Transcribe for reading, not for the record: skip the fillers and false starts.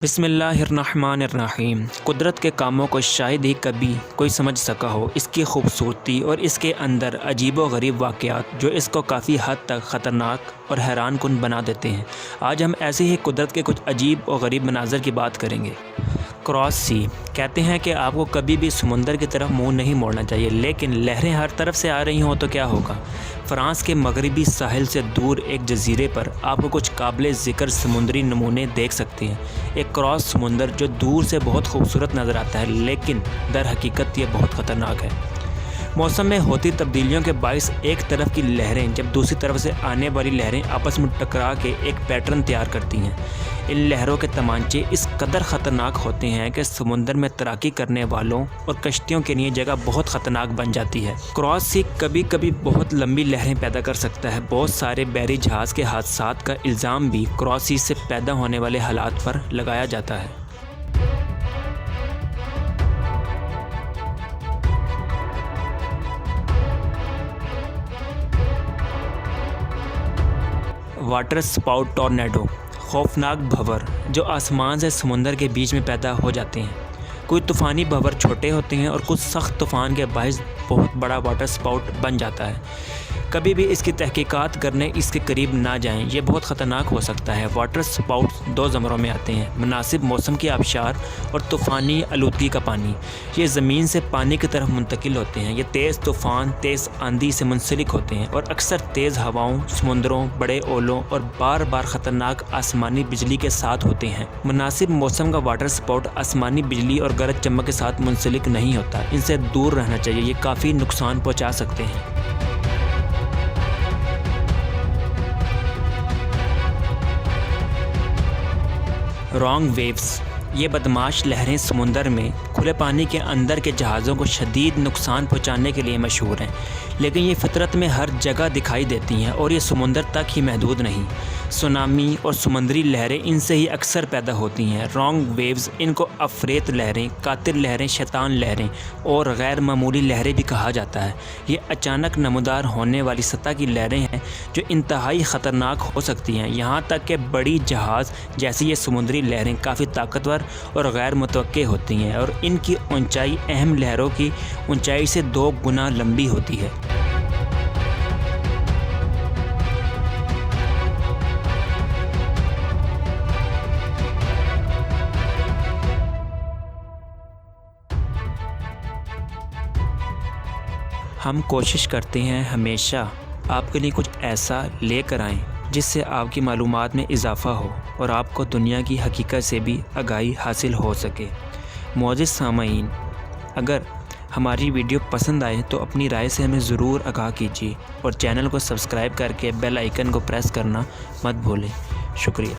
بسم اللہ الرحمن الرحیم۔ قدرت کے کاموں کو شاید ہی کبھی کوئی سمجھ سکا ہو، اس کی خوبصورتی اور اس کے اندر عجیب و غریب واقعات جو اس کو کافی حد تک خطرناک اور حیران کن بنا دیتے ہیں۔ آج ہم ایسے ہی قدرت کے کچھ عجیب و غریب مناظر کی بات کریں گے۔ کراس سی کہتے ہیں کہ آپ کو کبھی بھی سمندر کی طرف منہ نہیں موڑنا چاہیے، لیکن لہریں ہر طرف سے آ رہی ہوں تو کیا ہوگا؟ فرانس کے مغربی ساحل سے دور ایک جزیرے پر آپ کو کچھ قابل ذکر سمندری نمونے دیکھ سکتے ہیں۔ ایک کراس سمندر جو دور سے بہت خوبصورت نظر آتا ہے، لیکن در حقیقت یہ بہت خطرناک ہے۔ موسم میں ہوتی تبدیلیوں کے باعث ایک طرف کی لہریں جب دوسری طرف سے آنے والی لہریں آپس میں ٹکرا کے ایک پیٹرن تیار کرتی ہیں۔ ان لہروں کے تمانچے اس قدر خطرناک ہوتے ہیں کہ سمندر میں تیراکی کرنے والوں اور کشتیوں کے لیے جگہ بہت خطرناک بن جاتی ہے۔ کراس سی کبھی کبھی بہت لمبی لہریں پیدا کر سکتا ہے۔ بہت سارے بحری جہاز کے حادثات کا الزام بھی کراس سی سے پیدا ہونے والے حالات پر لگایا جاتا ہے۔ واٹر سپاؤٹ ٹورنیڈو، خوفناک بھنور جو آسمان سے سمندر کے بیچ میں پیدا ہو جاتے ہیں۔ کوئی طوفانی بھنور چھوٹے ہوتے ہیں اور کچھ سخت طوفان کے باعث بہت بڑا واٹر سپاؤٹ بن جاتا ہے۔ کبھی بھی اس کی تحقیقات کرنے اس کے قریب نہ جائیں، یہ بہت خطرناک ہو سکتا ہے۔ واٹر سپاؤٹس دو زمروں میں آتے ہیں: مناسب موسم کی آبشار اور طوفانی آلودگی کا پانی۔ یہ زمین سے پانی کی طرف منتقل ہوتے ہیں۔ یہ تیز طوفان، تیز آندھی سے منسلک ہوتے ہیں اور اکثر تیز ہواؤں، سمندروں، بڑے اولوں اور بار بار خطرناک آسمانی بجلی کے ساتھ ہوتے ہیں۔ مناسب موسم کا واٹر سپاؤٹ آسمانی بجلی اور گرج چمک کے ساتھ منسلک نہیں ہوتا۔ ان سے دور رہنا چاہیے، یہ کافی نقصان پہنچا سکتے ہیں۔ رانگ ویوز، یہ بدماش لہریں سمندر میں کھلے پانی کے اندر کے جہازوں کو شدید نقصان پہنچانے کے لیے مشہور ہیں، لیکن یہ فطرت میں ہر جگہ دکھائی دیتی ہیں اور یہ سمندر تک ہی محدود نہیں۔ سونامی اور سمندری لہریں ان سے ہی اکثر پیدا ہوتی ہیں۔ رانگ ویوز، ان کو افریت لہریں، قاتل لہریں، شیطان لہریں اور غیر معمولی لہریں بھی کہا جاتا ہے۔ یہ اچانک نمودار ہونے والی سطح کی لہریں ہیں جو انتہائی خطرناک ہو سکتی ہیں، یہاں تک کہ بڑی جہاز جیسی یہ سمندری لہریں کافی طاقتور اور غیر متوقع ہوتی ہیں اور ان کی اونچائی اہم لہروں کی اونچائی سے 2 گنا لمبی ہوتی ہے۔ ہم کوشش کرتے ہیں ہمیشہ آپ کے لیے کچھ ایسا لے کر آئیں جس سے آپ کی معلومات میں اضافہ ہو اور آپ کو دنیا کی حقیقت سے بھی آگاہی حاصل ہو سکے۔ معزز سامعین، اگر ہماری ویڈیو پسند آئے تو اپنی رائے سے ہمیں ضرور آگاہ کیجیے اور چینل کو سبسکرائب کر کے بیل آئیکن کو پریس کرنا مت بھولیں۔ شکریہ۔